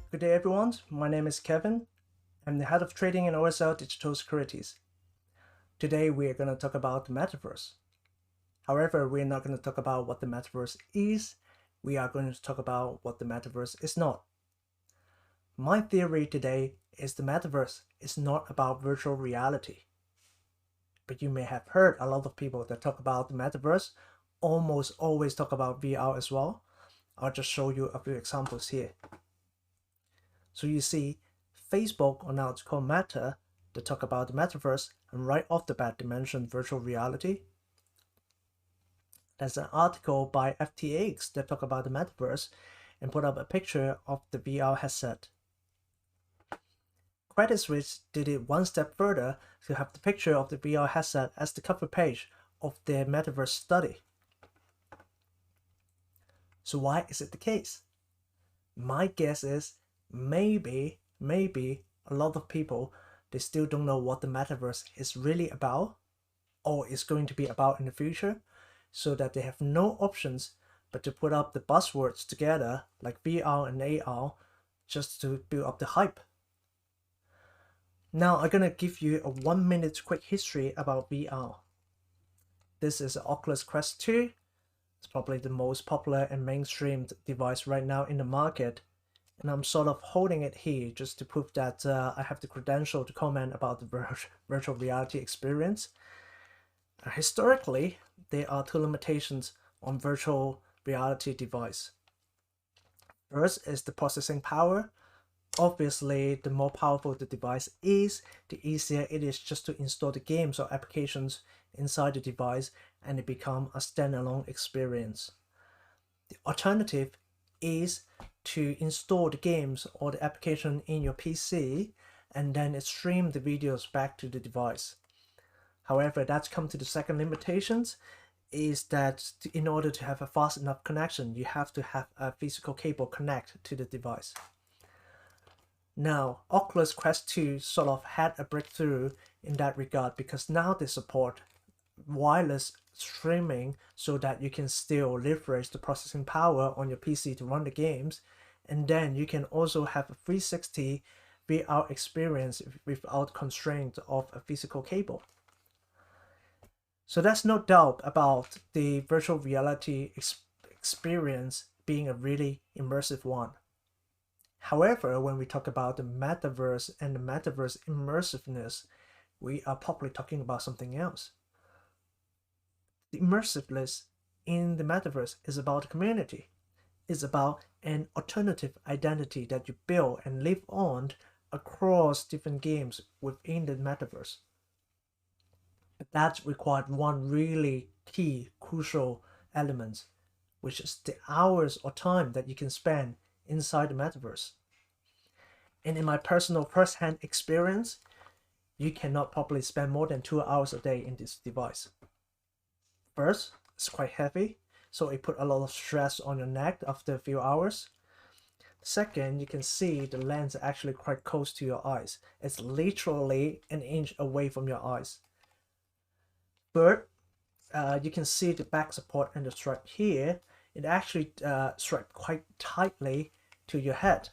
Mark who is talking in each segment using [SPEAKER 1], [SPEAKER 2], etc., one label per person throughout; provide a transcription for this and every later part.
[SPEAKER 1] Good day, everyone. My name is Kevin. I'm the head of trading in OSL Digital Securities. Today, we are going to talk about the metaverse. However, we're not going to talk about what the metaverse is. We are going to talk about what the metaverse is not. My theory today is the metaverse is not about virtual reality. But you may have heard a lot of people that talk about the metaverse almost always talk about VR as well. I'll just show you a few examples here. So you see, Facebook, or now it's called Meta, they talk about the metaverse, and right off the bat they mention virtual reality. There's an article by FTX that talk about the metaverse and put up a picture of the VR headset. Credit Suisse did it one step further to have the picture of the VR headset as the cover page of their metaverse study. So why is it the case? My guess is maybe a lot of people, they still don't know what the metaverse is really about or is going to be about in the future, so that they have no options but to put up the buzzwords together like VR and AR just to build up the hype. Now I'm gonna give you a 1-minute quick history about VR. This is an Oculus Quest 2. It's probably the most popular and mainstream device right now in the market. And I'm sort of holding it here just to prove that I have the credential to comment about the virtual reality experience. Historically, there are two limitations on virtual reality device. First is the processing power. Obviously, the more powerful the device is, the easier it is just to install the games or applications inside the device and it become a standalone experience. The alternative is to install the games or the application in your PC and then stream the videos back to the device. However, that's come to the second limitations, is that in order to have a fast enough connection, you have to have a physical cable connect to the device. Now, Oculus Quest 2 sort of had a breakthrough in that regard because now they support wireless streaming so that you can still leverage the processing power on your PC to run the games, and then you can also have a 360 VR experience without constraint of a physical cable. So there's no doubt about the virtual reality experience being a really immersive one. However, when we talk about the metaverse and the metaverse immersiveness, we are probably talking about something else. The immersiveness in the metaverse is about the community. It's about an alternative identity that you build and live on across different games within the metaverse. But that required one really key, crucial element, which is the hours or time that you can spend inside the metaverse. And in my personal first-hand experience, you cannot probably spend more than 2 hours a day in this device. First, it's quite heavy, so it put a lot of stress on your neck after a few hours. Second, you can see the lens is actually quite close to your eyes. It's literally an inch away from your eyes. Third, you can see the back support and the strap here. It actually strapped quite tightly to your head.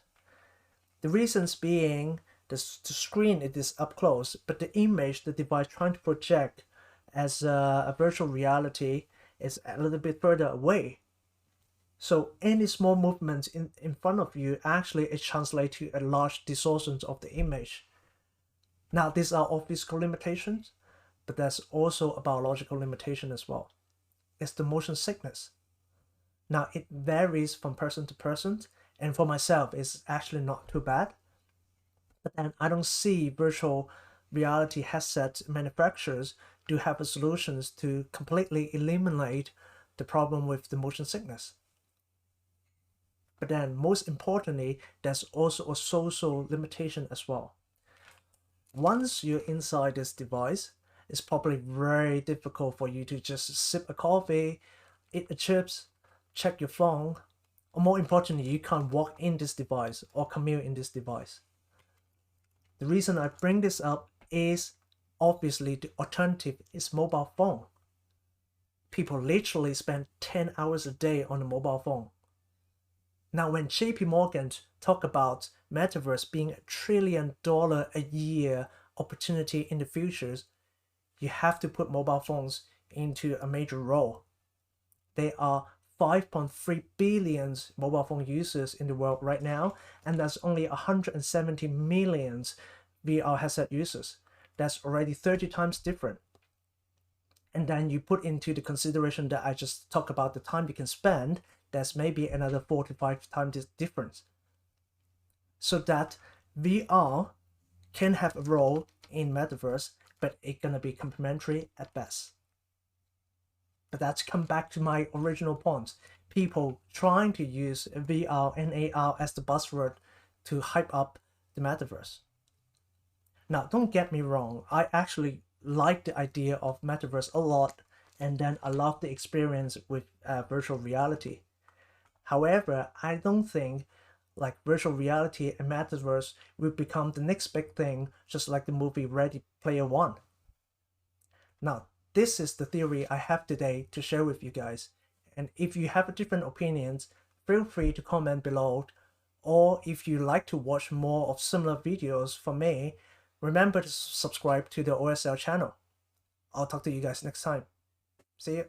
[SPEAKER 1] The reasons being the screen it is up close, but the image the device trying to project as a virtual reality is a little bit further away. So any small movement in front of you actually it translates to a large distortion of the image. Now these are all physical limitations, but there's also a biological limitation as well. It's the motion sickness. Now it varies from person to person, and for myself it's actually not too bad. But then I don't see virtual reality headset manufacturers do have a solutions to completely eliminate the problem with the motion sickness. But then most importantly, there's also a social limitation as well. Once you're inside this device, it's probably very difficult for you to just sip a coffee, eat a chips, check your phone, or more importantly, you can't walk in this device or commute in this device. The reason I bring this up is obviously the alternative is mobile phone. People literally spend 10 hours a day on a mobile phone. Now, when JP Morgan talk about metaverse being $1 trillion a year opportunity in the future, you have to put mobile phones into a major role. There are 5.3 billion mobile phone users in the world right now, and there's only 170 million VR headset users. That's already 30 times different. And then you put into the consideration that I just talked about the time you can spend, that's maybe another 4 to 5 times this difference. So that VR can have a role in metaverse, but it's gonna be complementary at best. But that's come back to my original point. People trying to use VR and AR as the buzzword to hype up the metaverse. Now, don't get me wrong, I actually like the idea of metaverse a lot, and then I love the experience with virtual reality. However, I don't think like virtual reality and metaverse will become the next big thing, just like the movie Ready Player One. Now, this is the theory I have today to share with you guys. And if you have different opinions, feel free to comment below. Or if you like to watch more of similar videos from me, remember to subscribe to the OSL channel. I'll talk to you guys next time. See you.